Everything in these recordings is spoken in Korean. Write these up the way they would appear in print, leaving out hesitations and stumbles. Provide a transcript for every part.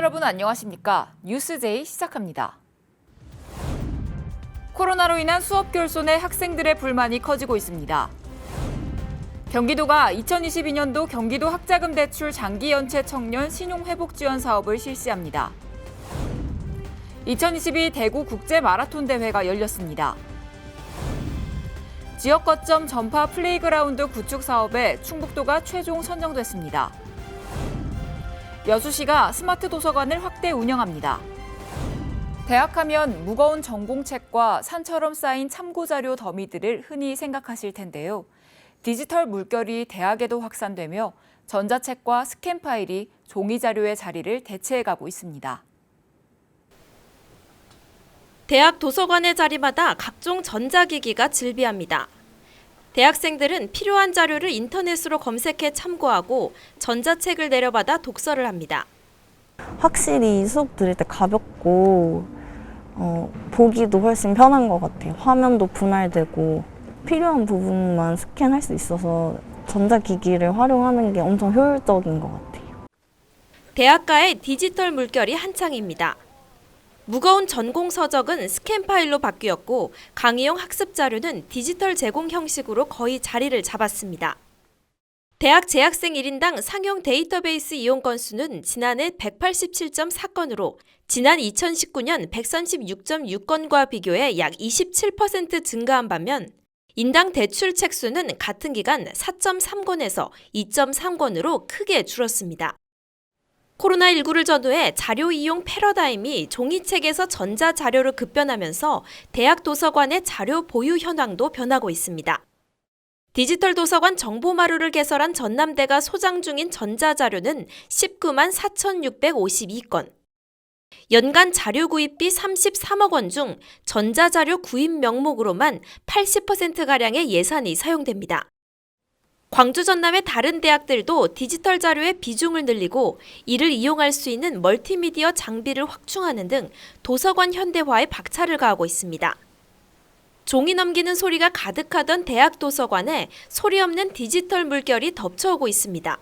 여러분 안녕하십니까? 뉴스제이 시작합니다. 코로나로 인한 수업 결손에 학생들의 불만이 커지고 있습니다. 경기도가 2022년도 경기도 학자금 대출 장기 연체 청년 신용 회복 지원 사업을 실시합니다. 2022 대구 국제 마라톤 대회가 열렸습니다. 지역 거점 전파 플레이그라운드 구축 사업에 충북도가 최종 선정됐습니다. 여수시가 스마트 도서관을 확대 운영합니다. 대학하면 무거운 전공책과 산처럼 쌓인 참고자료 더미들을 흔히 생각하실 텐데요. 디지털 물결이 대학에도 확산되며 전자책과 스캔 파일이 종이 자료의 자리를 대체해가고 있습니다. 대학 도서관의 자리마다 각종 전자기기가 즐비합니다. 대학생들은 필요한 자료를 인터넷으로 검색해 참고하고 전자책을 내려받아 독서를 합니다. 확실히 수업 들을 때 가볍고 보기도 훨씬 편한 것 같아요. 화면도 분할되고 필요한 부분만 스캔할 수 있어서 전자기기를 활용하는 게 엄청 효율적인 것 같아요. 대학가의 디지털 물결이 한창입니다. 무거운 전공 서적은 스캔 파일로 바뀌었고 강의용 학습 자료는 디지털 제공 형식으로 거의 자리를 잡았습니다. 대학 재학생 1인당 상용 데이터베이스 이용 건수는 지난해 187.4건으로 지난 2019년 136.6건과 비교해 약 27% 증가한 반면 인당 대출 책 수는 같은 기간 4.3권에서 2.3권으로 크게 줄었습니다. 코로나19를 전후해 자료 이용 패러다임이 종이책에서 전자자료로 급변하면서 대학 도서관의 자료 보유 현황도 변하고 있습니다. 디지털 도서관 정보마루를 개설한 전남대가 소장 중인 전자자료는 19만 4,652건. 연간 자료 구입비 33억 원 중 전자자료 구입 명목으로만 80%가량의 예산이 사용됩니다. 광주 전남의 다른 대학들도 디지털 자료의 비중을 늘리고 이를 이용할 수 있는 멀티미디어 장비를 확충하는 등 도서관 현대화에 박차를 가하고 있습니다. 종이 넘기는 소리가 가득하던 대학 도서관에 소리 없는 디지털 물결이 덮쳐오고 있습니다.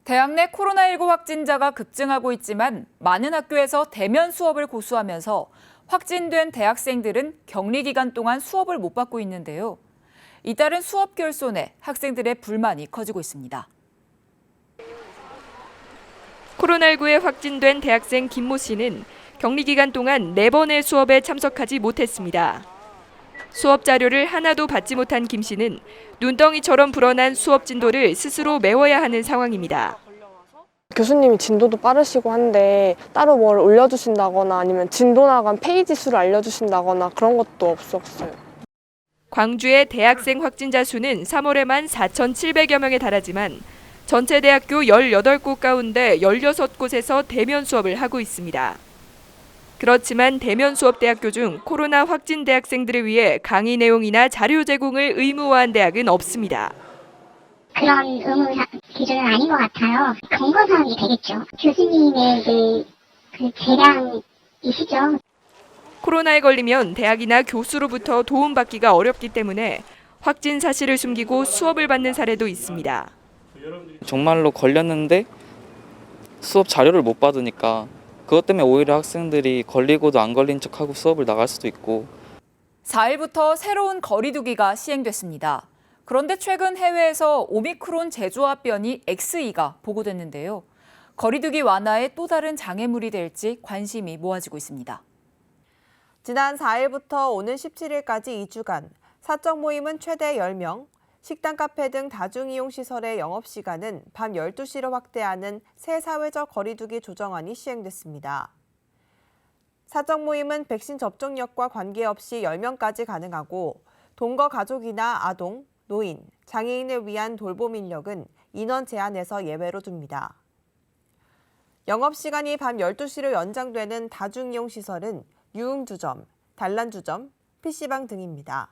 대학 내 코로나19 확진자가 급증하고 있지만 많은 학교에서 대면 수업을 고수하면서 확진된 대학생들은 격리 기간 동안 수업을 못 받고 있는데요. 이따른 수업 결손에 학생들의 불만이 커지고 있습니다. 코로나19에 확진된 대학생 김모 씨는 격리 기간 동안 4번의 수업에 참석하지 못했습니다. 수업 자료를 하나도 받지 못한 김 씨는 눈덩이처럼 불어난 수업 진도를 스스로 메워야 하는 상황입니다. 교수님이 진도도 빠르시고 한데 따로 뭘 올려주신다거나 아니면 진도 나간 페이지 수를 알려주신다거나 그런 것도 없었어요. 광주의 대학생 확진자 수는 3월에만 4,700여 명에 달하지만 전체 대학교 18곳 가운데 16곳에서 대면 수업을 하고 있습니다. 그렇지만 대면 수업 대학교 중 코로나 확진 대학생들을 위해 강의 내용이나 자료 제공을 의무화한 대학은 없습니다. 그런 의무 기준은 아닌 것 같아요. 권고사항이 되겠죠. 교수님의 그 재량이시죠. 코로나에 걸리면 대학이나 교수로부터 도움받기가 어렵기 때문에 확진 사실을 숨기고 수업을 받는 사례도 있습니다. 정말로 걸렸는데 수업 자료를 못 받으니까 그것 때문에 오히려 학생들이 걸리고도 안 걸린 척하고 수업을 나갈 수도 있고. 4일부터 새로운 거리두기가 시행됐습니다. 그런데 최근 해외에서 오미크론 재조합 변이 XE가 보고됐는데요. 거리두기 완화에 또 다른 장애물이 될지 관심이 모아지고 있습니다. 지난 4일부터 오는 17일까지 2주간 사적 모임은 최대 10명, 식당, 카페 등 다중이용시설의 영업시간은 밤 12시로 확대하는 새 사회적 거리두기 조정안이 시행됐습니다. 사적 모임은 백신 접종력과 관계없이 10명까지 가능하고 동거 가족이나 아동, 노인, 장애인을 위한 돌봄 인력은 인원 제한에서 예외로 둡니다. 영업시간이 밤 12시로 연장되는 다중이용시설은 유흥주점, 단란주점, PC방 등입니다.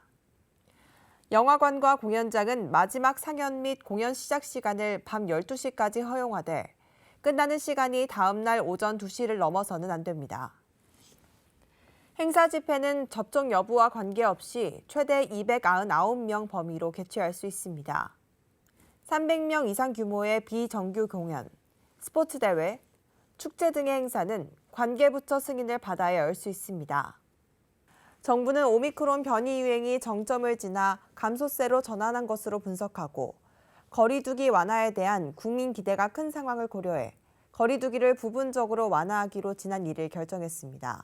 영화관과 공연장은 마지막 상연 및 공연 시작 시간을 밤 12시까지 허용하되 끝나는 시간이 다음 날 오전 2시를 넘어서는 안 됩니다. 행사 집회는 접종 여부와 관계없이 최대 299명 범위로 개최할 수 있습니다. 300명 이상 규모의 비정규 공연, 스포츠 대회, 축제 등의 행사는 관계부처 승인을 받아야 열 수 있습니다. 정부는 오미크론 변이 유행이 정점을 지나 감소세로 전환한 것으로 분석하고 거리두기 완화에 대한 국민 기대가 큰 상황을 고려해 거리두기를 부분적으로 완화하기로 지난 1일 결정했습니다.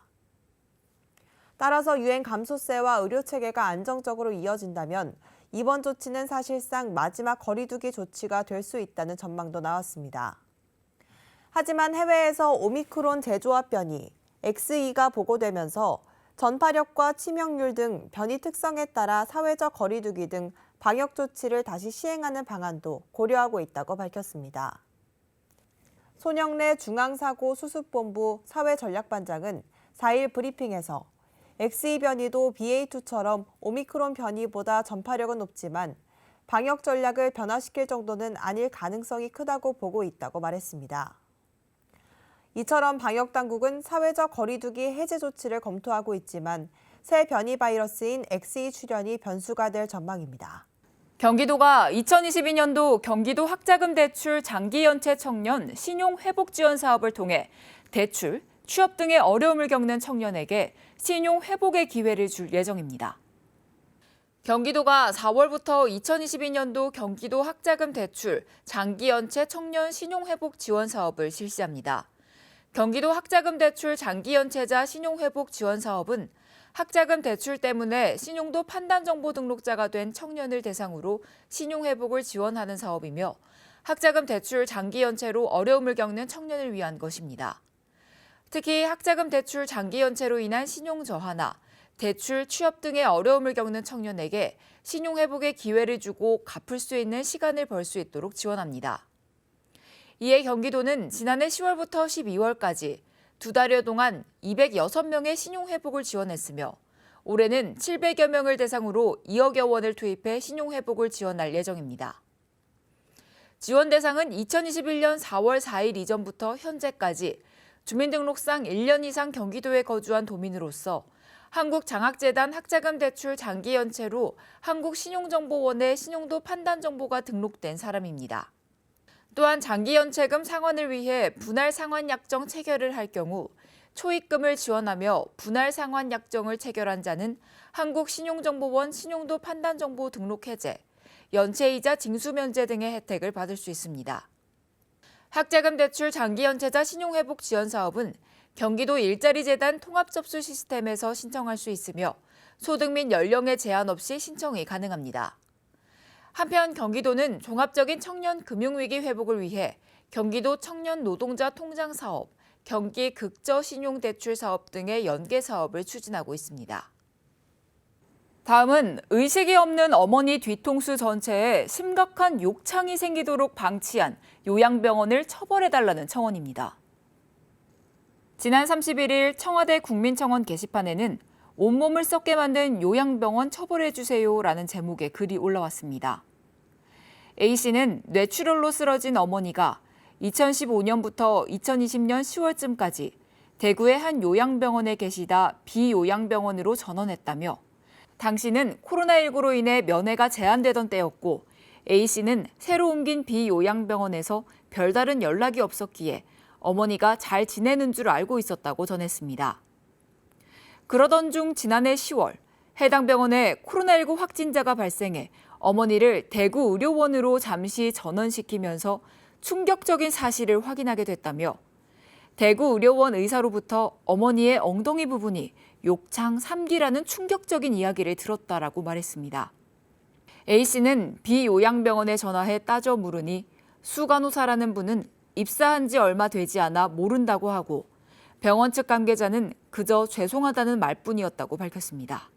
따라서 유행 감소세와 의료체계가 안정적으로 이어진다면 이번 조치는 사실상 마지막 거리두기 조치가 될 수 있다는 전망도 나왔습니다. 하지만 해외에서 오미크론 재조합 변이 XE가 보고되면서 전파력과 치명률 등 변이 특성에 따라 사회적 거리두기 등 방역 조치를 다시 시행하는 방안도 고려하고 있다고 밝혔습니다. 손영래 중앙사고수습본부 사회전략반장은 4일 브리핑에서 XE 변이도 BA2처럼 오미크론 변이보다 전파력은 높지만 방역 전략을 변화시킬 정도는 아닐 가능성이 크다고 보고 있다고 말했습니다. 이처럼 방역당국은 사회적 거리두기 해제 조치를 검토하고 있지만 새 변이 바이러스인 XE 출현이 변수가 될 전망입니다. 경기도가 2022년도 경기도 학자금 대출 장기 연체 청년 신용 회복 지원 사업을 통해 대출, 취업 등의 어려움을 겪는 청년에게 신용 회복의 기회를 줄 예정입니다. 경기도가 4월부터 2022년도 경기도 학자금 대출 장기 연체 청년 신용 회복 지원 사업을 실시합니다. 경기도 학자금 대출 장기 연체자 신용 회복 지원 사업은 학자금 대출 때문에 신용도 판단정보 등록자가 된 청년을 대상으로 신용 회복을 지원하는 사업이며 학자금 대출 장기 연체로 어려움을 겪는 청년을 위한 것입니다. 특히 학자금 대출 장기 연체로 인한 신용 저하나 대출, 취업 등의 어려움을 겪는 청년에게 신용 회복의 기회를 주고 갚을 수 있는 시간을 벌 수 있도록 지원합니다. 이에 경기도는 지난해 10월부터 12월까지 2달여 동안 206명의 신용 회복을 지원했으며 올해는 700여 명을 대상으로 2억여 원을 투입해 신용 회복을 지원할 예정입니다. 지원 대상은 2021년 4월 4일 이전부터 현재까지 주민등록상 1년 이상 경기도에 거주한 도민으로서 한국장학재단 학자금 대출 장기 연체로 한국신용정보원에 신용도 판단정보가 등록된 사람입니다. 또한 장기연체금 상환을 위해 분할 상환 약정 체결을 할 경우 초입금을 지원하며 분할 상환 약정을 체결한 자는 한국신용정보원 신용도 판단정보 등록 해제, 연체이자 징수 면제 등의 혜택을 받을 수 있습니다. 학자금 대출 장기연체자 신용회복 지원 사업은 경기도 일자리재단 통합접수 시스템에서 신청할 수 있으며 소득 및 연령에 제한 없이 신청이 가능합니다. 한편 경기도는 종합적인 청년 금융위기 회복을 위해 경기도 청년 노동자 통장 사업, 경기 극저 신용대출 사업 등의 연계 사업을 추진하고 있습니다. 다음은 의식이 없는 어머니 뒤통수 전체에 심각한 욕창이 생기도록 방치한 요양병원을 처벌해달라는 청원입니다. 지난 31일 청와대 국민청원 게시판에는 온몸을 썩게 만든 요양병원 처벌해주세요라는 제목의 글이 올라왔습니다. A씨는 뇌출혈로 쓰러진 어머니가 2015년부터 2020년 10월쯤까지 대구의 한 요양병원에 계시다 비요양병원으로 전원했다며 당시는 코로나19로 인해 면회가 제한되던 때였고 A씨는 새로 옮긴 비요양병원에서 별다른 연락이 없었기에 어머니가 잘 지내는 줄 알고 있었다고 전했습니다. 그러던 중 지난해 10월 해당 병원에 코로나19 확진자가 발생해 어머니를 대구 의료원으로 잠시 전원시키면서 충격적인 사실을 확인하게 됐다며 대구 의료원 의사로부터 어머니의 엉덩이 부분이 욕창 3기라는 충격적인 이야기를 들었다라고 말했습니다. A씨는 비요양병원에 전화해 따져 물으니 수간호사라는 분은 입사한 지 얼마 되지 않아 모른다고 하고 병원 측 관계자는 그저 죄송하다는 말뿐이었다고 밝혔습니다.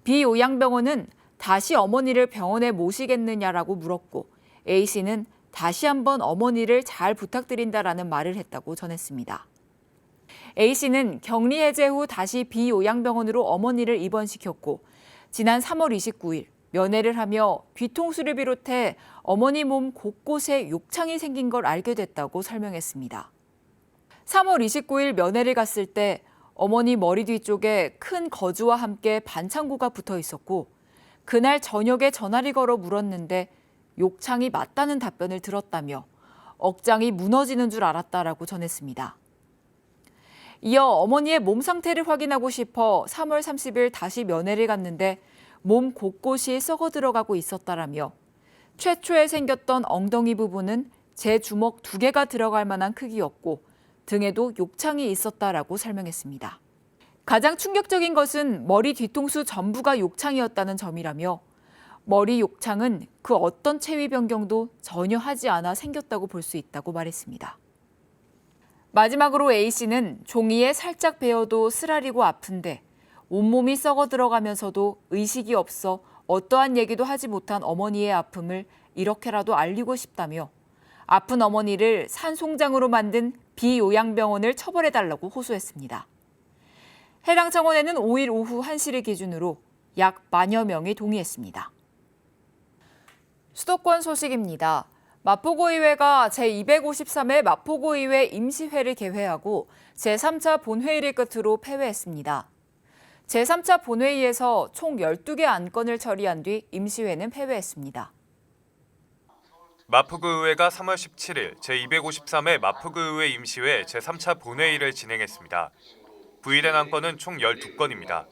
비요양병원은 다시 어머니를 병원에 모시겠느냐라고 물었고 A씨는 다시 한번 어머니를 잘 부탁드린다라는 말을 했다고 전했습니다. A씨는 격리 해제 후 다시 비요양병원으로 어머니를 입원시켰고 지난 3월 29일 면회를 하며 뒤통수를 비롯해 어머니 몸 곳곳에 욕창이 생긴 걸 알게 됐다고 설명했습니다. 3월 29일 면회를 갔을 때 어머니 머리 뒤쪽에 큰 거즈와 함께 반창고가 붙어 있었고 그날 저녁에 전화를 걸어 물었는데 욕창이 맞다는 답변을 들었다며 억장이 무너지는 줄 알았다라고 전했습니다. 이어 어머니의 몸 상태를 확인하고 싶어 3월 30일 다시 면회를 갔는데 몸 곳곳이 썩어 들어가고 있었다라며 최초에 생겼던 엉덩이 부분은 제 주먹 2개가 들어갈 만한 크기였고 등에도 욕창이 있었다라고 설명했습니다. 가장 충격적인 것은 머리 뒤통수 전부가 욕창이었다는 점이라며 머리 욕창은 그 어떤 체위 변경도 전혀 하지 않아 생겼다고 볼 수 있다고 말했습니다. 마지막으로 A씨는 종이에 살짝 베어도 쓰라리고 아픈데 온몸이 썩어 들어가면서도 의식이 없어 어떠한 얘기도 하지 못한 어머니의 아픔을 이렇게라도 알리고 싶다며 아픈 어머니를 산송장으로 만든 비요양병원을 처벌해달라고 호소했습니다. 해당 청원에는 5일 오후 1시를 기준으로 약 10,000여 명이 동의했습니다. 수도권 소식입니다. 마포구의회가 제253회 마포구의회 임시회를 개회하고 제3차 본회의를 끝으로 폐회했습니다. 제3차 본회의에서 총 12개 안건을 처리한 뒤 임시회는 폐회했습니다. 마포구의회가 3월 17일 제253회 마포구의회 임시회 제3차 본회의를 진행했습니다. 부의된 안건은 총 12건입니다.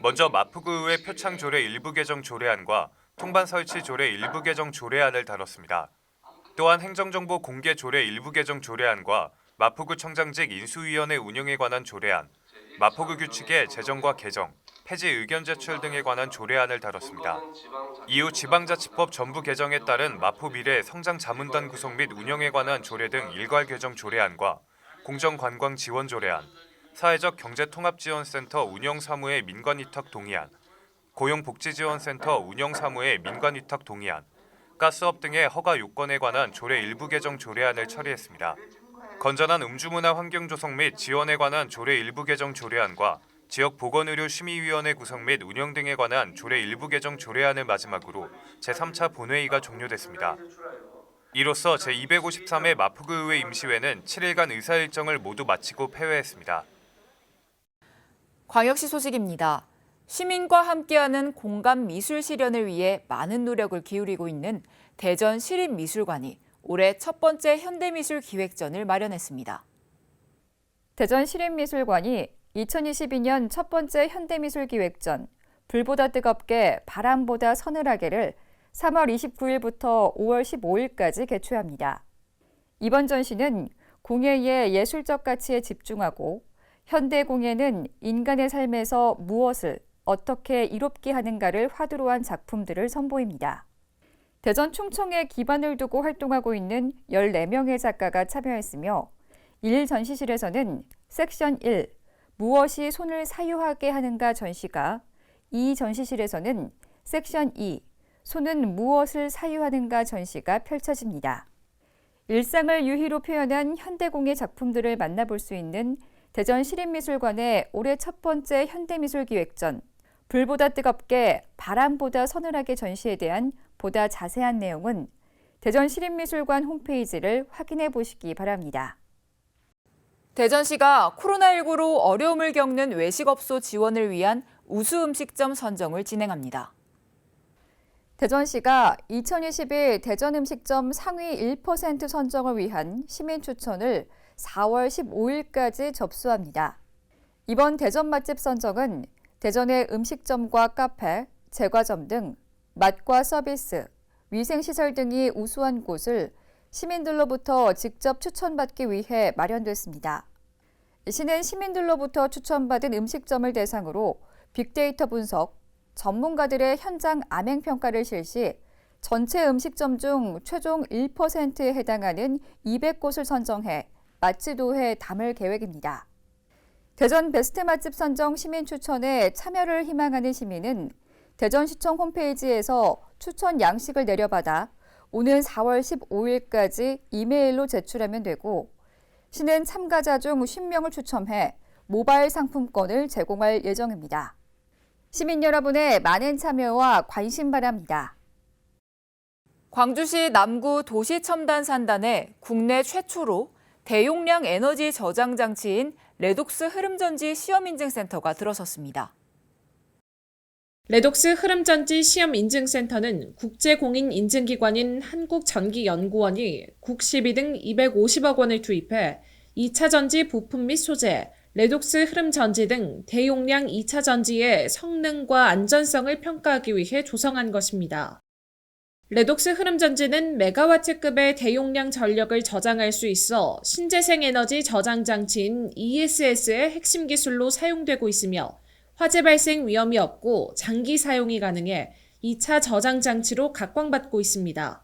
먼저 마포구의회 표창조례 일부 개정 조례안과 통반 설치 조례 일부 개정 조례안을 다뤘습니다. 또한 행정정보 공개 조례 일부 개정 조례안과 마포구청장직 인수위원회 운영에 관한 조례안, 마포구 규칙의 제정과 개정, 폐지 의견 제출 등에 관한 조례안을 다뤘습니다. 이후 지방자치법 전부 개정에 따른 마포미래 성장자문단 구성 및 운영에 관한 조례 등 일괄 개정 조례안과 공정관광 지원 조례안, 사회적 경제통합지원센터 운영사무의 민관위탁 동의안, 고용복지지원센터 운영사무의 민관위탁 동의안, 가스업 등의 허가 요건에 관한 조례 일부 개정 조례안을 처리했습니다. 건전한 음주문화 환경 조성 및 지원에 관한 조례 일부 개정 조례안과 지역보건의료심의위원회 구성 및 운영 등에 관한 조례 일부 개정 조례안을 마지막으로 제3차 본회의가 종료됐습니다. 이로써 제253회 마포구의회 임시회는 7일간 의사일정을 모두 마치고 폐회했습니다. 광역시 소식입니다. 시민과 함께하는 공감 미술 실현을 위해 많은 노력을 기울이고 있는 대전시립미술관이 올해 첫 번째 현대미술 기획전을 마련했습니다. 대전시립미술관이 2022년 첫 번째 현대미술 기획전 불보다 뜨겁게 바람보다 서늘하게를 3월 29일부터 5월 15일까지 개최합니다. 이번 전시는 공예의 예술적 가치에 집중하고 현대 공예는 인간의 삶에서 무엇을 어떻게 이롭게 하는가를 화두로 한 작품들을 선보입니다. 대전 충청에 기반을 두고 활동하고 있는 14명의 작가가 참여했으며 1 전시실에서는 섹션 1, 무엇이 손을 사유하게 하는가 전시가, 2 전시실에서는 섹션 2, 손은 무엇을 사유하는가 전시가 펼쳐집니다. 일상을 유희로 표현한 현대공예 작품들을 만나볼 수 있는 대전시립미술관의 올해 첫 번째 현대미술 기획전, 불보다 뜨겁게 바람보다 서늘하게 전시에 대한 보다 자세한 내용은 대전시립미술관 홈페이지를 확인해 보시기 바랍니다. 대전시가 코로나19로 어려움을 겪는 외식업소 지원을 위한 우수 음식점 선정을 진행합니다. 대전시가 2021 대전음식점 상위 1% 선정을 위한 시민 추천을 4월 15일까지 접수합니다. 이번 대전 맛집 선정은 대전의 음식점과 카페, 제과점 등 맛과 서비스, 위생시설 등이 우수한 곳을 시민들로부터 직접 추천받기 위해 마련됐습니다. 시는 시민들로부터 추천받은 음식점을 대상으로 빅데이터 분석, 전문가들의 현장 암행평가를 실시, 전체 음식점 중 최종 1%에 해당하는 200곳을 선정해 맛지도에 담을 계획입니다. 대전 베스트 맛집 선정 시민 추천에 참여를 희망하는 시민은 대전시청 홈페이지에서 추천 양식을 내려받아 오는 4월 15일까지 이메일로 제출하면 되고, 시는 참가자 중 50명을 추첨해 모바일 상품권을 제공할 예정입니다. 시민 여러분의 많은 참여와 관심 바랍니다. 광주시 남구 도시첨단산단에 국내 최초로 대용량 에너지 저장 장치인 레독스 흐름전지 시험인증센터가 들어섰습니다. 레독스 흐름전지 시험인증센터는 국제공인인증기관인 한국전기연구원이 국시비 등 250억 원을 투입해 2차 전지 부품 및 소재, 레독스 흐름전지 등 대용량 2차 전지의 성능과 안전성을 평가하기 위해 조성한 것입니다. 레독스 흐름전지는 메가와트급의 대용량 전력을 저장할 수 있어 신재생에너지 저장 장치인 ESS의 핵심 기술로 사용되고 있으며 화재 발생 위험이 없고 장기 사용이 가능해 2차 저장 장치로 각광받고 있습니다.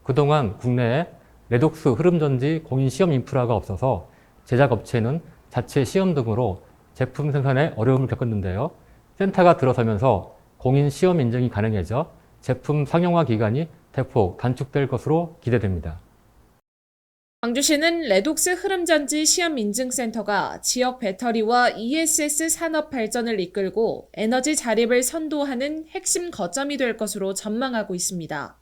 그동안 국내에 레독스 흐름전지 공인 시험 인프라가 없어서 제작업체는 자체 시험 등으로 제품 생산에 어려움을 겪었는데요. 센터가 들어서면서 공인 시험 인증이 가능해져 제품 상용화 기간이 대폭 단축될 것으로 기대됩니다. 광주시는 레독스 흐름전지 시험인증센터가 지역 배터리와 ESS 산업 발전을 이끌고 에너지 자립을 선도하는 핵심 거점이 될 것으로 전망하고 있습니다.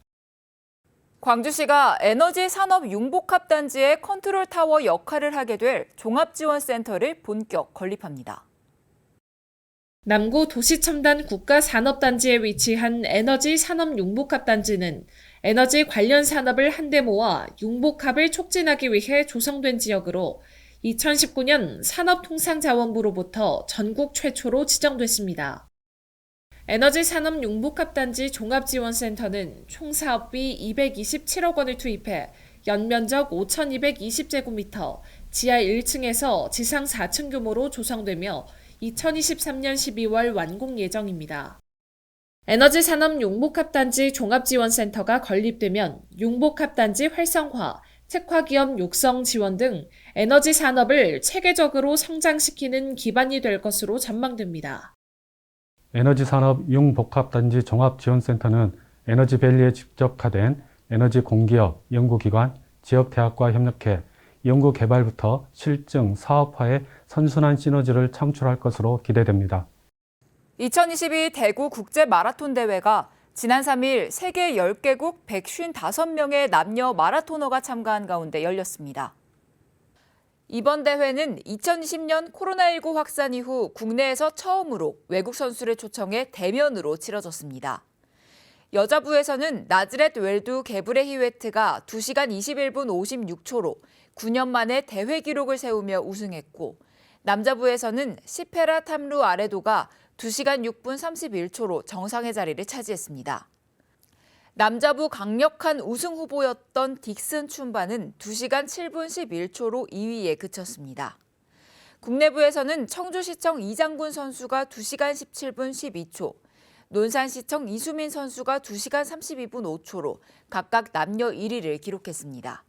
광주시가 에너지 산업 융복합 단지의 컨트롤 타워 역할을 하게 될 종합지원센터를 본격 건립합니다. 남구 도시첨단 국가산업단지에 위치한 에너지 산업 융복합 단지는 에너지 관련 산업을 한데 모아 융복합을 촉진하기 위해 조성된 지역으로 2019년 산업통상자원부로부터 전국 최초로 지정됐습니다. 에너지 산업 융복합 단지 종합지원센터는 총 사업비 227억 원을 투입해 연면적 5,220제곱미터, 지하 1층에서 지상 4층 규모로 조성되며 2023년 12월 완공 예정입니다. 에너지 산업 융복합단지 종합지원센터가 건립되면 융복합단지 활성화, 특화기업 육성 지원 등 에너지 산업을 체계적으로 성장시키는 기반이 될 것으로 전망됩니다. 에너지 산업 융복합단지 종합지원센터는 에너지밸리에 직접화된 에너지 공기업, 연구기관, 지역대학과 협력해 연구개발부터 실증, 사업화의 선순환 시너지를 창출할 것으로 기대됩니다. 2022 대구 국제마라톤 대회가 지난 3일 세계 10개국 155명의 남녀 마라토너가 참가한 가운데 열렸습니다. 이번 대회는 2020년 코로나19 확산 이후 국내에서 처음으로 외국 선수를 초청해 대면으로 치러졌습니다. 여자부에서는 나즈렛 웰두 게브레 히웨트가 2시간 21분 56초로 9년 만에 대회 기록을 세우며 우승했고, 남자부에서는 시페라 탐루 아레도가 2시간 6분 31초로 정상의 자리를 차지했습니다. 남자부 강력한 우승 후보였던 딕슨 춘바는 2시간 7분 11초로 2위에 그쳤습니다. 국내부에서는 청주시청 이장군 선수가 2시간 17분 12초, 논산시청 이수민 선수가 2시간 32분 5초로 각각 남녀 1위를 기록했습니다.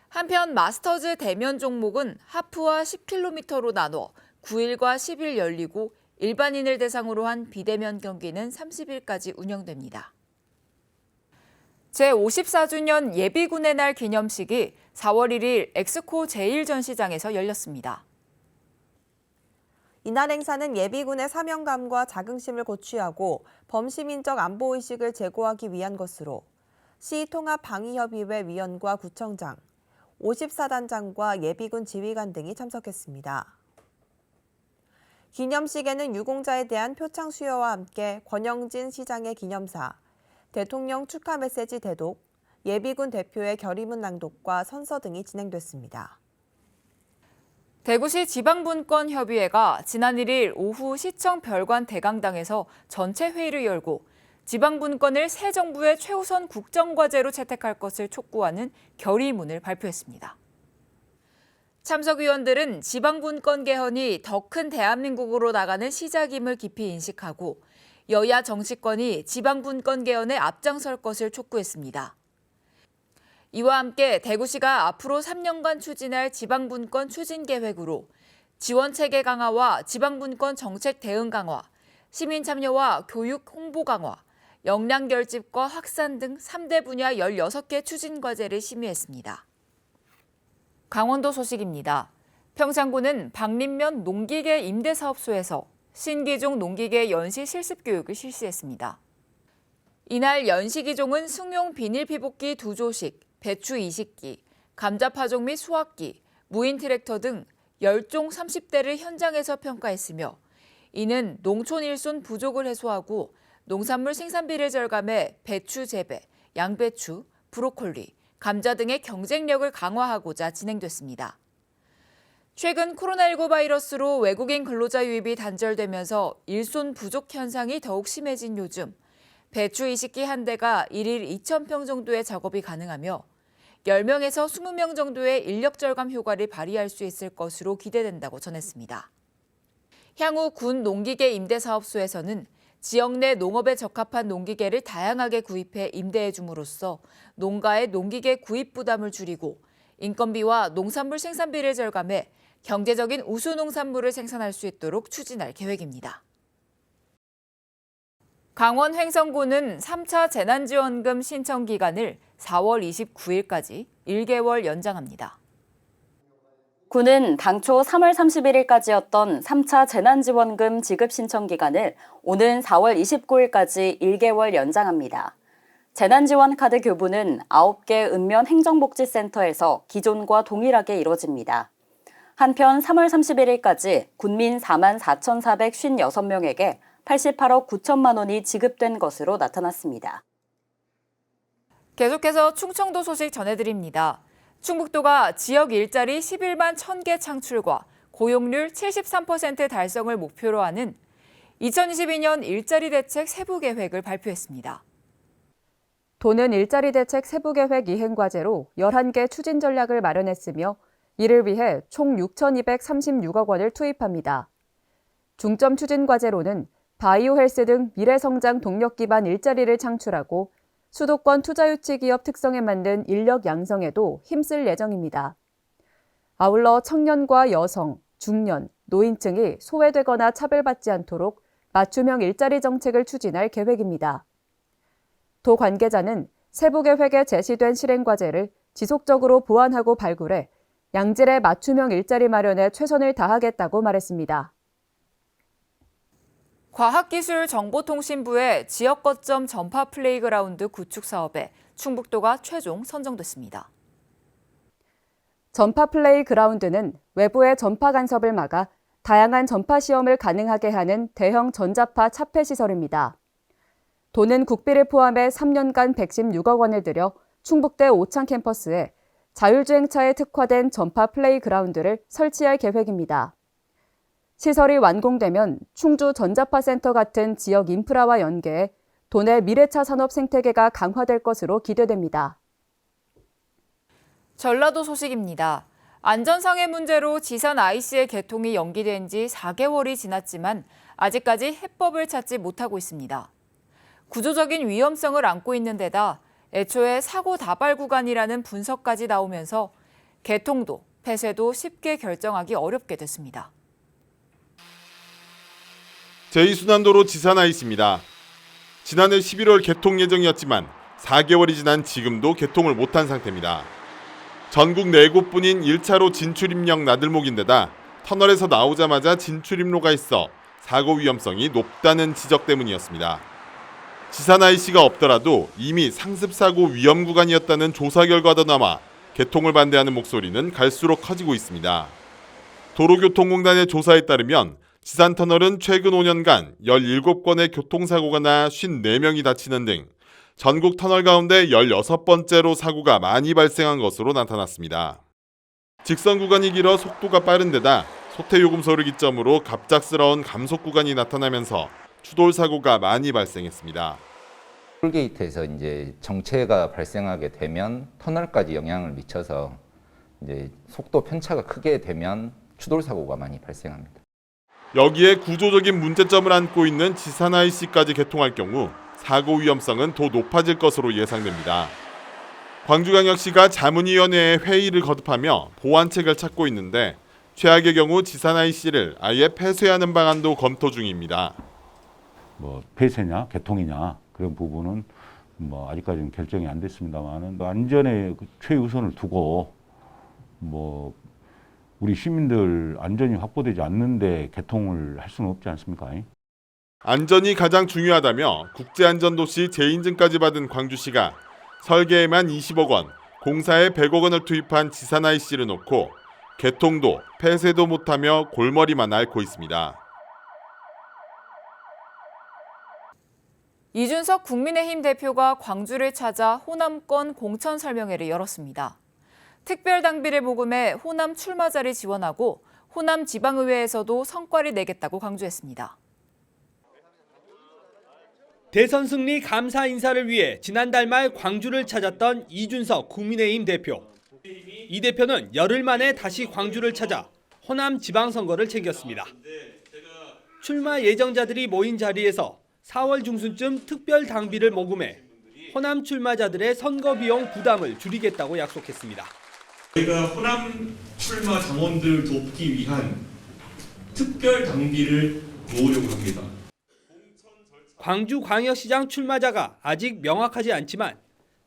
한편 마스터즈 대면 종목은 하프와 10km로 나눠 9일과 10일 열리고 일반인을 대상으로 한 비대면 경기는 30일까지 운영됩니다. 제54주년 예비군의 날 기념식이 4월 1일 엑스코 제1전시장에서 열렸습니다. 이날 행사는 예비군의 사명감과 자긍심을 고취하고 범시민적 안보의식을 제고하기 위한 것으로 시통합방위협의회 위원과 구청장, 54단장과 예비군 지휘관 등이 참석했습니다. 기념식에는 유공자에 대한 표창 수여와 함께 권영진 시장의 기념사, 대통령 축하 메시지 대독, 예비군 대표의 결의문 낭독과 선서 등이 진행됐습니다. 대구시 지방분권협의회가 지난 1일 오후 시청 별관 대강당에서 전체 회의를 열고 지방분권을 새 정부의 최우선 국정과제로 채택할 것을 촉구하는 결의문을 발표했습니다. 참석위원들은 지방분권 개헌이 더 큰 대한민국으로 나가는 시작임을 깊이 인식하고 여야 정치권이 지방분권 개헌에 앞장설 것을 촉구했습니다. 이와 함께 대구시가 앞으로 3년간 추진할 지방분권 추진계획으로 지원체계 강화와 지방분권 정책 대응 강화, 시민참여와 교육 홍보 강화, 역량결집과 확산 등 3대 분야 16개 추진과제를 심의했습니다. 강원도 소식입니다. 평창군은 박림면 농기계 임대사업소에서 신기종 농기계 연시 실습교육을 실시했습니다. 이날 연시기종은 승용 비닐피복기 2조씩, 배추 20기, 감자 파종 및 수확기, 무인 트랙터 등 10종 30대를 현장에서 평가했으며 이는 농촌 일손 부족을 해소하고 농산물 생산비를 절감해 배추 재배, 양배추, 브로콜리, 감자 등의 경쟁력을 강화하고자 진행됐습니다. 최근 코로나19 바이러스로 외국인 근로자 유입이 단절되면서 일손 부족 현상이 더욱 심해진 요즘, 배추 이식기 한 대가 1일 2,000평 정도의 작업이 가능하며 10명에서 20명 정도의 인력 절감 효과를 발휘할 수 있을 것으로 기대된다고 전했습니다. 향후 군 농기계 임대사업소에서는 지역 내 농업에 적합한 농기계를 다양하게 구입해 임대해 줌으로써 농가의 농기계 구입 부담을 줄이고 인건비와 농산물 생산비를 절감해 경제적인 우수 농산물을 생산할 수 있도록 추진할 계획입니다. 강원 횡성군은 3차 재난지원금 신청 기간을 4월 29일까지 1개월 연장합니다. 군은 당초 3월 31일까지였던 3차 재난지원금 지급 신청 기간을 오는 4월 29일까지 1개월 연장합니다. 재난지원 카드 교부는 9개 읍면 행정복지센터에서 기존과 동일하게 이뤄집니다. 한편 3월 31일까지 군민 44,456명에게 88억 9천만 원이 지급된 것으로 나타났습니다. 계속해서 충청도 소식 전해드립니다. 충북도가 지역 일자리 11만 1,000개 창출과 고용률 73% 달성을 목표로 하는 2022년 일자리 대책 세부 계획을 발표했습니다. 도는 일자리 대책 세부 계획 이행 과제로 11개 추진 전략을 마련했으며 이를 위해 총 6,236억 원을 투입합니다. 중점 추진 과제로는 바이오 헬스 등 미래성장 동력 기반 일자리를 창출하고 수도권 투자유치 기업 특성에 맞는 인력 양성에도 힘쓸 예정입니다. 아울러 청년과 여성, 중년, 노인층이 소외되거나 차별받지 않도록 맞춤형 일자리 정책을 추진할 계획입니다. 도 관계자는 세부 계획에 제시된 실행 과제를 지속적으로 보완하고 발굴해 양질의 맞춤형 일자리 마련에 최선을 다하겠다고 말했습니다. 과학기술정보통신부의 지역 거점 전파 플레이그라운드 구축 사업에 충북도가 최종 선정됐습니다. 전파 플레이그라운드는 외부의 전파 간섭을 막아 다양한 전파 시험을 가능하게 하는 대형 전자파 차폐 시설입니다. 도는 국비를 포함해 3년간 116억 원을 들여 충북대 오창 캠퍼스에 자율주행차에 특화된 전파 플레이그라운드를 설치할 계획입니다. 시설이 완공되면 충주 전자파센터 같은 지역 인프라와 연계해 도내 미래차 산업 생태계가 강화될 것으로 기대됩니다. 전라도 소식입니다. 안전상의 문제로 지산 IC의 개통이 연기된 지 4개월이 지났지만 아직까지 해법을 찾지 못하고 있습니다. 구조적인 위험성을 안고 있는 데다 애초에 사고 다발 구간이라는 분석까지 나오면서 개통도 폐쇄도 쉽게 결정하기 어렵게 됐습니다. 제2순환도로 지산 IC입니다. 지난해 11월 개통 예정이었지만 4개월이 지난 지금도 개통을 못한 상태입니다. 전국 4곳뿐인 1차로 진출입력 나들목인데다 터널에서 나오자마자 진출입로가 있어 사고 위험성이 높다는 지적 때문이었습니다. 지산 IC가 없더라도 이미 상습사고 위험 구간이었다는 조사 결과도 남아 개통을 반대하는 목소리는 갈수록 커지고 있습니다. 도로교통공단의 조사에 따르면 지산 터널은 최근 5년간 17건의 교통사고가 나 54명이 다치는 등 전국 터널 가운데 16번째로 사고가 많이 발생한 것으로 나타났습니다. 직선 구간이 길어 속도가 빠른 데다 소태요금소를 기점으로 갑작스러운 감속 구간이 나타나면서 추돌 사고가 많이 발생했습니다. 톨게이트에서 이제 정체가 발생하게 되면 터널까지 영향을 미쳐서 이제 속도 편차가 크게 되면 추돌 사고가 많이 발생합니다. 여기에 구조적인 문제점을 안고 있는 지산 IC까지 개통할 경우 사고 위험성은 더 높아질 것으로 예상됩니다. 광주광역시가 자문위원회에 회의를 거듭하며 보완책을 찾고 있는데 최악의 경우 지산 IC를 아예 폐쇄하는 방안도 검토 중입니다. 폐쇄냐 개통이냐 그런 부분은 아직까지는 결정이 안 됐습니다만은 안전에 최우선을 두고 우리 시민들 안전이 확보되지 않는데 개통을 할 수는 없지 않습니까? 안전이 가장 중요하다며 국제안전도시 재인증까지 받은 광주시가 설계에만 20억 원, 공사에 100억 원을 투입한 지산 IC를 놓고 개통도 폐쇄도 못하며 골머리만 앓고 있습니다. 이준석 국민의힘 대표가 광주를 찾아 호남권 공천 설명회를 열었습니다. 특별 당비를 모금해 호남 출마 자리 지원하고 호남 지방의회에서도 성과를 내겠다고 강조했습니다. 대선 승리 감사 인사를 위해 지난달 말 광주를 찾았던 이준석 국민의힘 대표. 이 대표는 열흘 만에 다시 광주를 찾아 호남 지방선거를 챙겼습니다. 출마 예정자들이 모인 자리에서 4월 중순쯤 특별 당비를 모금해 호남 출마자들의 선거 비용 부담을 줄이겠다고 약속했습니다. 저희가 호남 출마 당원들을 돕기 위한 특별 당비를 모으려고 합니다. 광주광역시장 출마자가 아직 명확하지 않지만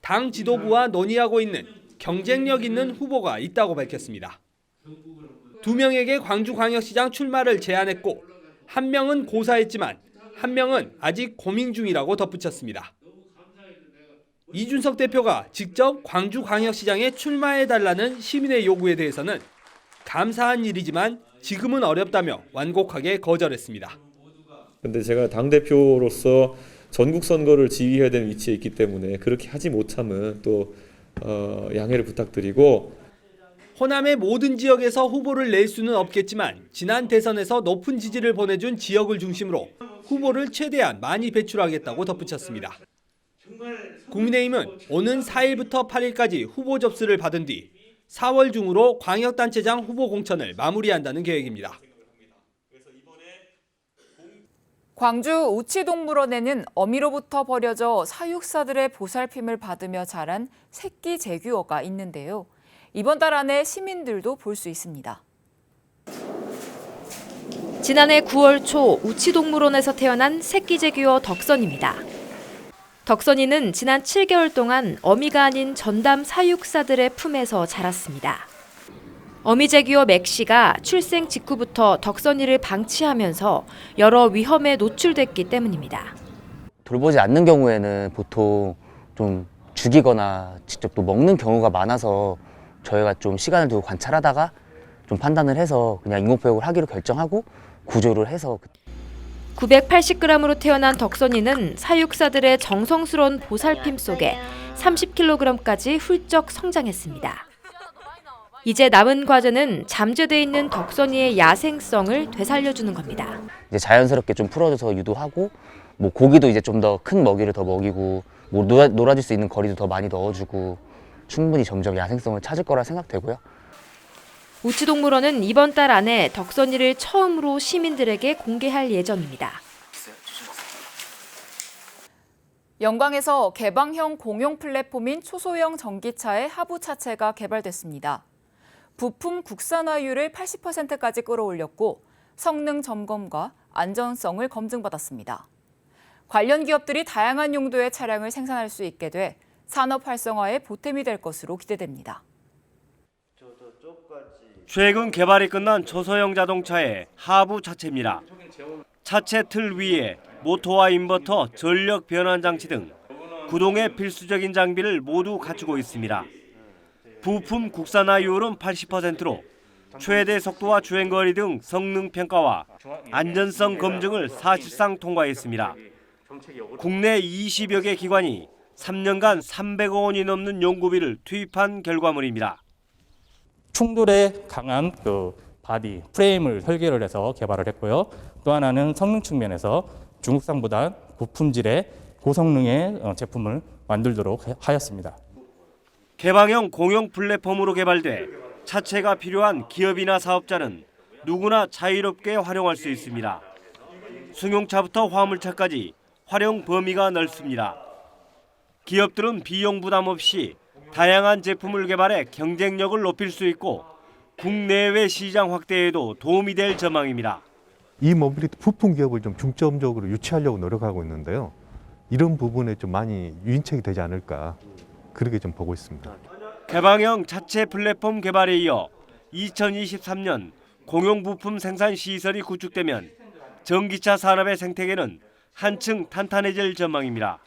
당 지도부와 논의하고 있는 경쟁력 있는 후보가 있다고 밝혔습니다. 2명에게 광주광역시장 출마를 제안했고 1명은 고사했지만 1명은 아직 고민 중이라고 덧붙였습니다. 이준석 대표가 직접 광주광역시장에 출마해달라는 시민의 요구에 대해서는 감사한 일이지만 지금은 어렵다며 완곡하게 거절했습니다. 근데 제가 당대표로서 전국 선거를 지휘해야 되는 위치에 있기 때문에 그렇게 하지 못함은 또 양해를 부탁드리고, 호남의 모든 지역에서 후보를 낼 수는 없겠지만 지난 대선에서 높은 지지를 보내준 지역을 중심으로 후보를 최대한 많이 배출하겠다고 덧붙였습니다. 국민의힘은 오는 4일부터 8일까지 후보 접수를 받은 뒤 4월 중으로 광역단체장 후보 공천을 마무리한다는 계획입니다. 광주 우치동물원에는 어미로부터 버려져 사육사들의 보살핌을 받으며 자란 새끼 제규어가 있는데요. 이번 달 안에 시민들도 볼 수 있습니다. 지난해 9월 초 우치동물원에서 태어난 새끼 제규어 덕선입니다. 덕선이는 지난 7개월 동안 어미가 아닌 전담 사육사들의 품에서 자랐습니다. 어미 제규어 맥시가 출생 직후부터 덕선이를 방치하면서 여러 위험에 노출됐기 때문입니다. 돌보지 않는 경우에는 보통 좀 죽이거나 직접 또 먹는 경우가 많아서 저희가 좀 시간을 두고 관찰하다가 좀 판단을 해서 그냥 인공포획을 하기로 결정하고 구조를 해서 980g으로 태어난 덕선이는 사육사들의 정성스러운 보살핌 속에 30kg까지 훌쩍 성장했습니다. 이제 남은 과제는 잠재돼 있는 덕선이의 야생성을 되살려주는 겁니다. 이제 자연스럽게 좀 풀어줘서 유도하고, 뭐 고기도 이제 좀 더 큰 먹이를 더 먹이고, 뭐 놀아줄 수 있는 거리도 더 많이 넣어주고, 충분히 점점 야생성을 찾을 거라 생각되고요. 우치동물원은 이번 달 안에 덕선이를 처음으로 시민들에게 공개할 예정입니다. 영광에서 개방형 공용 플랫폼인 초소형 전기차의 하부 차체가 개발됐습니다. 부품 국산화율을 80%까지 끌어올렸고 성능 점검과 안전성을 검증받았습니다. 관련 기업들이 다양한 용도의 차량을 생산할 수 있게 돼 산업 활성화에 보탬이 될 것으로 기대됩니다. 최근 개발이 끝난 초소형 자동차의 하부 차체입니다. 차체 틀 위에 모터와 인버터, 전력 변환 장치 등 구동의 필수적인 장비를 모두 갖추고 있습니다. 부품 국산화율은 80%로 최대 속도와 주행거리 등 성능 평가와 안전성 검증을 사실상 통과했습니다. 국내 20여 개 기관이 3년간 300억 원이 넘는 연구비를 투입한 결과물입니다. 충돌에 강한 바디, 프레임을 설계를 해서 개발을 했고요. 또 하나는 성능 측면에서 중국산보다 고품질의 고성능의 제품을 만들도록 하였습니다. 개방형 공용 플랫폼으로 개발돼 차체가 필요한 기업이나 사업자는 누구나 자유롭게 활용할 수 있습니다. 승용차부터 화물차까지 활용 범위가 넓습니다. 기업들은 비용 부담 없이 다양한 제품을 개발해 경쟁력을 높일 수 있고 국내외 시장 확대에도 도움이 될 전망입니다. 이 모빌리티 부품 기업을 좀 중점적으로 유치하려고 노력하고 있는데요. 이런 부분에 좀 많이 유인책이 되지 않을까, 그렇게 좀 보고 있습니다. 개방형 자체 플랫폼 개발에 이어 2023년 공용 부품 생산 시설이 구축되면 전기차 산업의 생태계는 한층 탄탄해질 전망입니다.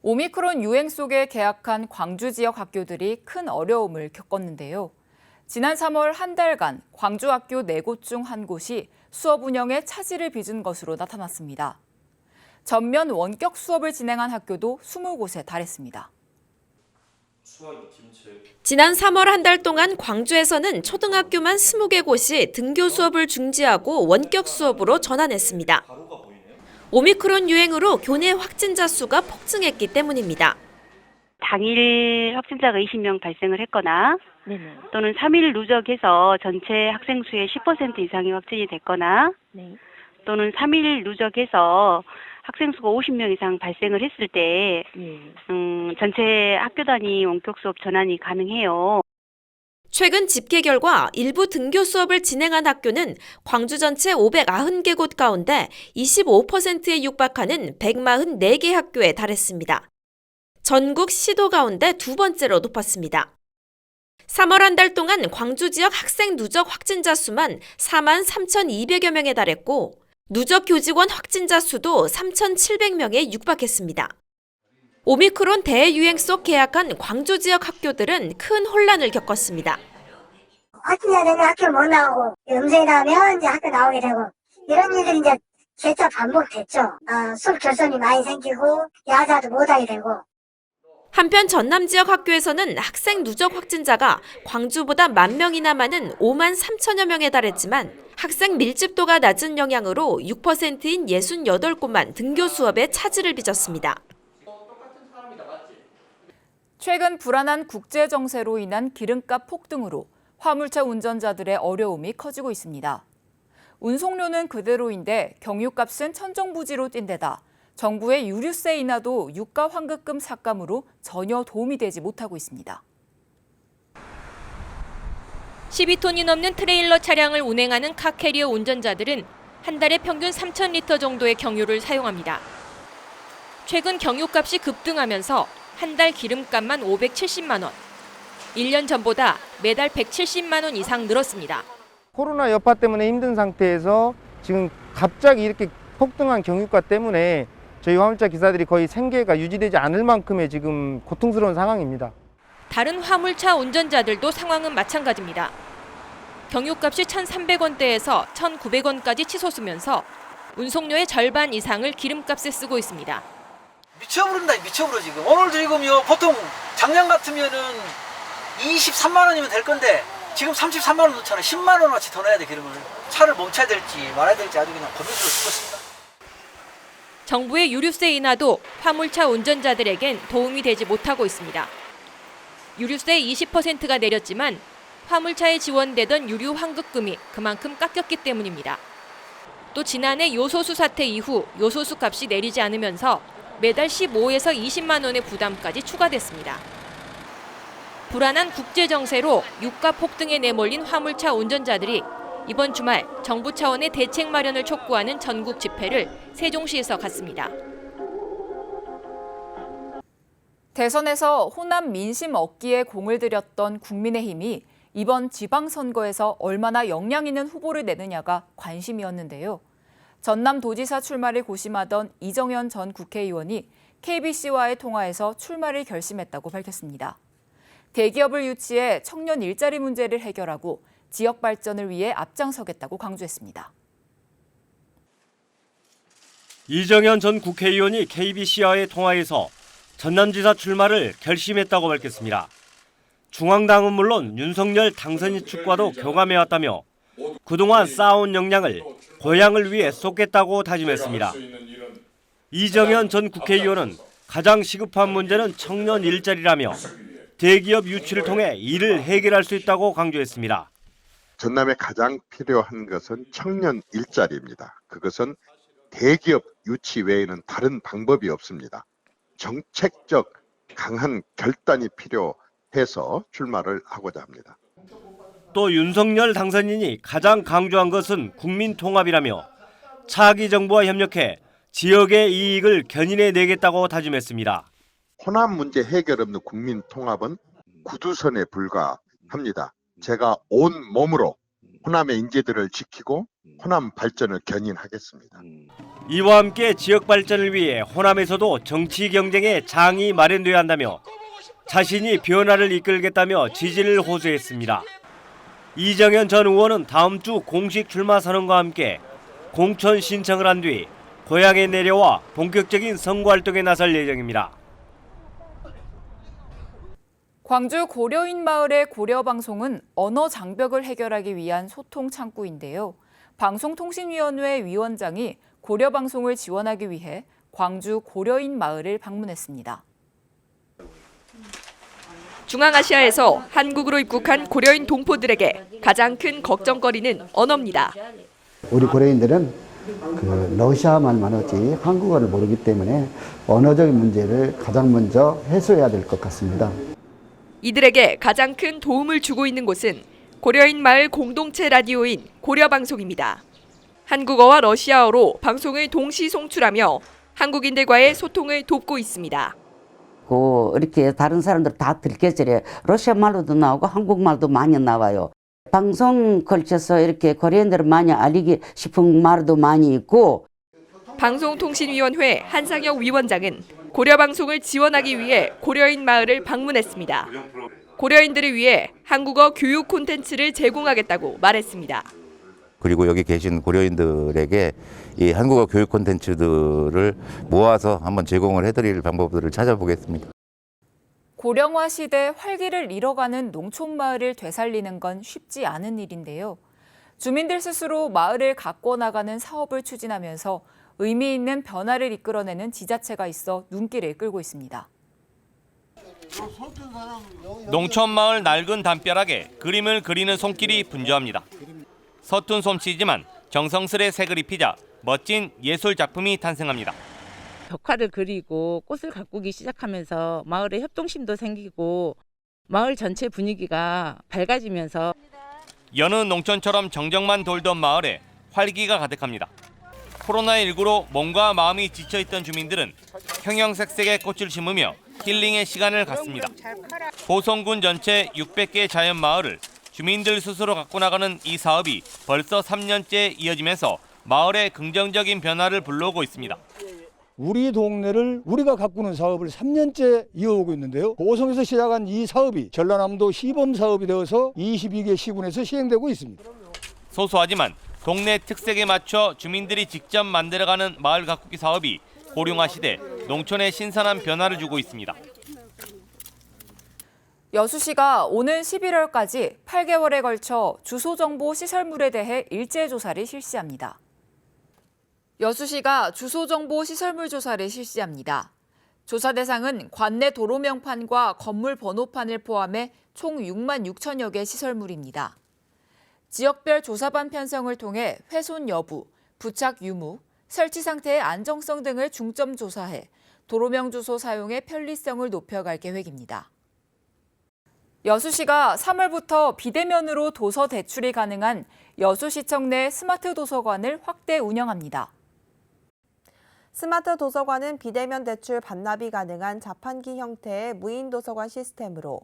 오미크론 유행 속에 개학한 광주 지역 학교들이 큰 어려움을 겪었는데요. 지난 3월 한 달간 광주 학교 4곳 중 한 곳이 수업 운영에 차질을 빚은 것으로 나타났습니다. 전면 원격 수업을 진행한 학교도 20곳에 달했습니다. 지난 3월 한 달 동안 광주에서는 초등학교만 20개 곳이 등교 수업을 중지하고 원격 수업으로 전환했습니다. 오미크론 유행으로 교내 확진자 수가 폭증했기 때문입니다. 당일 확진자가 20명 발생을 했거나 또는 3일 누적해서 전체 학생 수의 10% 이상이 확진이 됐거나 또는 3일 누적해서 학생 수가 50명 이상 발생을 했을 때 전체 학교 단위 원격 수업 전환이 가능해요. 최근 집계 결과 일부 등교 수업을 진행한 학교는 광주 전체 590개 곳 가운데 25%에 육박하는 144개 학교에 달했습니다. 전국 시도 가운데 두 번째로 높았습니다. 3월 한 달 동안 광주 지역 학생 누적 확진자 수만 43,200여 명에 달했고 누적 교직원 확진자 수도 3,700명에 육박했습니다. 오미크론 대유행 속 개학한 광주 지역 학교들은 큰 혼란을 겪었습니다. 확진자 되면 학교 못 나오고 음성이 나오면 이제 학교 나오게 되고 이런 일들이 이제 계속 반복됐죠. 수업 결손이 많이 생기고 야자도 못하게 되고. 한편 전남 지역 학교에서는 학생 누적 확진자가 광주보다 10,000명이나 많은 53,000여 명에 달했지만 학생 밀집도가 낮은 영향으로 6%인 68곳만 등교 수업에 차질을 빚었습니다. 최근 불안한 국제 정세로 인한 기름값 폭등으로 화물차 운전자들의 어려움이 커지고 있습니다. 운송료는 그대로인데 경유값은 천정부지로 뛴 데다 정부의 유류세 인하도 유가 환급금 삭감으로 전혀 도움이 되지 못하고 있습니다. 12톤이 넘는 트레일러 차량을 운행하는 카캐리어 운전자들은 한 달에 평균 3,000리터 정도의 경유를 사용합니다. 최근 경유값이 급등하면서 한 달 기름값만 570만 원, 1년 전보다 매달 170만 원 이상 늘었습니다. 코로나 여파 때문에 힘든 상태에서 지금 갑자기 이렇게 폭등한 경유가 때문에 저희 화물차 기사들이 거의 생계가 유지되지 않을 만큼의 지금 고통스러운 상황입니다. 다른 화물차 운전자들도 상황은 마찬가지입니다. 경유값이 1,300원대에서 1,900원까지 치솟으면서 운송료의 절반 이상을 기름값에 쓰고 있습니다. 미쳐버린다, 미쳐버려 지금. 오늘 지금요 보통 작년 같으면은 23만 원이면 될 건데 지금 33만 원 넣잖아. 10만 원어치 더 내야 돼 기름을. 차를 멈춰야 될지 말아야 될지 아주 그냥 고민스러워 죽겠습니다. 정부의 유류세 인하도 화물차 운전자들에겐 도움이 되지 못하고 있습니다. 유류세 20%가 내렸지만 화물차에 지원되던 유류 환급금이 그만큼 깎였기 때문입니다. 또 지난해 요소수 사태 이후 요소수 값이 내리지 않으면서 매달 15에서 20만 원의 부담까지 추가됐습니다. 불안한 국제 정세로 유가 폭등에 내몰린 화물차 운전자들이 이번 주말 정부 차원의 대책 마련을 촉구하는 전국 집회를 세종시에서 갖습니다. 대선에서 호남 민심 얻기에 공을 들였던 국민의힘이 이번 지방선거에서 얼마나 역량 있는 후보를 내느냐가 관심이었는데요. 전남도지사 출마를 고심하던 이정현 전 국회의원이 KBC와의 통화에서 출마를 결심했다고 밝혔습니다. 대기업을 유치해 청년 일자리 문제를 해결하고 지역 발전을 위해 앞장서겠다고 강조했습니다. 이정현 전 국회의원이 KBC와의 통화에서 전남지사 출마를 결심했다고 밝혔습니다. 중앙당은 물론 윤석열 당선인 측과도 교감해왔다며 그동안 쌓아온 역량을 고향을 위해 쏟겠다고 다짐했습니다. 이정현 전 국회의원은 가장 시급한 문제는 청년 일자리라며 대기업 유치를 통해 이를 해결할 수 있다고 강조했습니다. 전남에 가장 필요한 것은 청년 일자리입니다. 그것은 대기업 유치 외에는 다른 방법이 없습니다. 정책적 강한 결단이 필요해서 출마를 하고자 합니다. 또 윤석열 당선인이 가장 강조한 것은 국민 통합이라며 차기 정부와 협력해 지역의 이익을 견인해 내겠다고 다짐했습니다. 호남 문제 해결 없는 국민 통합은 구두선에 불과합니다. 제가 온 몸으로 호남의 인재들을 지키고 호남 발전을 견인하겠습니다. 이와 함께 지역 발전을 위해 호남에서도 정치 경쟁의 장이 마련돼야 한다며 자신이 변화를 이끌겠다며 지지를 호소했습니다. 이정현 전 의원은 다음 주 공식 출마 선언과 함께 공천 신청을 한 뒤 고향에 내려와 본격적인 선거활동에 나설 예정입니다. 광주 고려인 마을의 고려방송은 언어 장벽을 해결하기 위한 소통 창구인데요. 방송통신위원회 위원장이 고려방송을 지원하기 위해 광주 고려인 마을을 방문했습니다. 중앙아시아에서 한국으로 입국한 고려인 동포들에게 가장 큰 걱정거리는 언어입니다. 우리 고려인들은 러시아말만 하지 한국어를 모르기 때문에 언어적인 문제를 가장 먼저 해소해야 될 것 같습니다. 이들에게 가장 큰 도움을 주고 있는 곳은 고려인 마을 공동체 라디오인 고려방송입니다. 한국어와 러시아어로 방송을 동시 송출하며 한국인들과의 소통을 돕고 있습니다. 이렇게 다른 사람들 다 들깨질에 러시아 말로도 나오고 한국말도 많이 나와요. 방송 걸쳐서 이렇게 고려인들을 많이 알리기 싶은 말도 많이 있고. 방송통신위원회 한상혁 위원장은 고려방송을 지원하기 위해 고려인 마을을 방문했습니다. 고려인들을 위해 한국어 교육 콘텐츠를 제공하겠다고 말했습니다. 그리고 여기 계신 고려인들에게 이 한국어 교육 콘텐츠들을 모아서 한번 제공을 해드릴 방법들을 찾아보겠습니다. 고령화 시대 활기를 잃어가는 농촌 마을을 되살리는 건 쉽지 않은 일인데요. 주민들 스스로 마을을 가꿔 나가는 사업을 추진하면서 의미 있는 변화를 이끌어내는 지자체가 있어 눈길을 끌고 있습니다. 농촌 마을 낡은 담벼락에 그림을 그리는 손길이 분주합니다. 서툰 솜씨지만 정성스레 색을 입히자 멋진 예술 작품이 탄생합니다. 벽화를 그리고 꽃을 가꾸기 시작하면서 마을에 협동심도 생기고 마을 전체 분위기가 밝아지면서 여느 농촌처럼 정적만 돌던 마을에 활기가 가득합니다. 코로나19로 몸과 마음이 지쳐있던 주민들은 형형색색의 꽃을 심으며 힐링의 시간을 갖습니다. 보성군 전체 600개의 자연마을을 주민들 스스로 갖고 나가는 이 사업이 벌써 3년째 이어지면서 마을에 긍정적인 변화를 불러오고 있습니다. 우리 동네를 우리가 가꾸는 사업을 3년째 이어오고 있는데요. 보성에서 시작한 이 사업이 전라남도 시범 사업이 되어서 22개 시군에서 시행되고 있습니다. 소소하지만 동네 특색에 맞춰 주민들이 직접 만들어가는 마을 가꾸기 사업이 고령화 시대 농촌에 신선한 변화를 주고 있습니다. 여수시가 오는 11월까지 8개월에 걸쳐 주소정보 시설물에 대해 일제조사를 실시합니다. 여수시가 주소정보 시설물 조사를 실시합니다. 조사 대상은 관내 도로명판과 건물 번호판을 포함해 총 6만 6천여 개 시설물입니다. 지역별 조사반 편성을 통해 훼손 여부, 부착 유무, 설치 상태의 안정성 등을 중점 조사해 도로명 주소 사용의 편리성을 높여갈 계획입니다. 여수시가 3월부터 비대면으로 도서 대출이 가능한 여수시청 내 스마트 도서관을 확대 운영합니다. 스마트 도서관은 비대면 대출 반납이 가능한 자판기 형태의 무인 도서관 시스템으로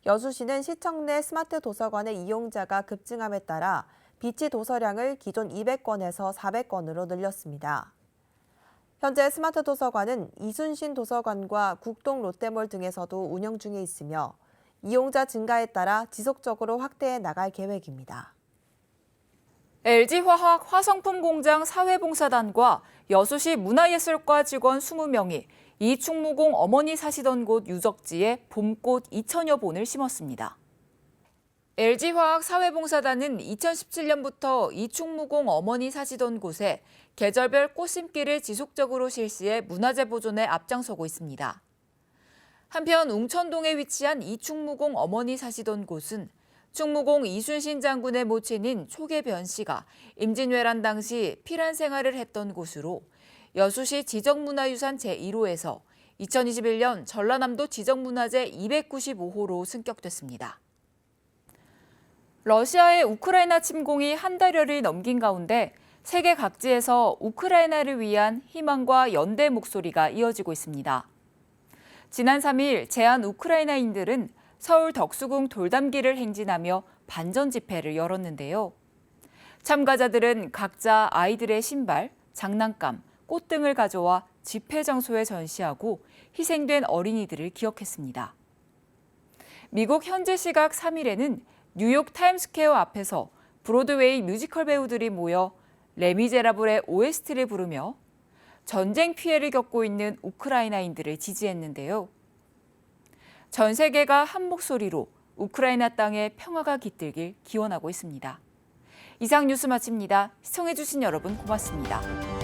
여수시는 시청 내 스마트 도서관의 이용자가 급증함에 따라 비치 도서량을 기존 200건에서 400건으로 늘렸습니다. 현재 스마트 도서관은 이순신 도서관과 국동 롯데몰 등에서도 운영 중에 있으며 이용자 증가에 따라 지속적으로 확대해 나갈 계획입니다. LG화학 화성품 공장 사회봉사단과 여수시 문화예술과 직원 20명이 이충무공 어머니 사시던 곳 유적지에 봄꽃 2천여 본을 심었습니다. LG화학 사회봉사단은 2017년부터 이충무공 어머니 사시던 곳에 계절별 꽃 심기를 지속적으로 실시해 문화재 보존에 앞장서고 있습니다. 한편 웅천동에 위치한 이충무공 어머니 사시던 곳은 충무공 이순신 장군의 모친인 초계변 씨가 임진왜란 당시 피란 생활을 했던 곳으로 여수시 지정문화유산 제1호에서 2021년 전라남도 지정문화재 295호로 승격됐습니다. 러시아의 우크라이나 침공이 한 달여를 넘긴 가운데 세계 각지에서 우크라이나를 위한 희망과 연대 목소리가 이어지고 있습니다. 지난 3일 제한 우크라이나인들은 서울 덕수궁 돌담길을 행진하며 반전 집회를 열었는데요. 참가자들은 각자 아이들의 신발, 장난감, 꽃 등을 가져와 집회 장소에 전시하고 희생된 어린이들을 기억했습니다. 미국 현지 시각 3일에는 뉴욕 타임스퀘어 앞에서 브로드웨이 뮤지컬 배우들이 모여 레미제라블의 OST를 부르며 전쟁 피해를 겪고 있는 우크라이나인들을 지지했는데요. 전 세계가 한 목소리로 우크라이나 땅에 평화가 깃들길 기원하고 있습니다. 이상 뉴스 마칩니다. 시청해주신 여러분 고맙습니다.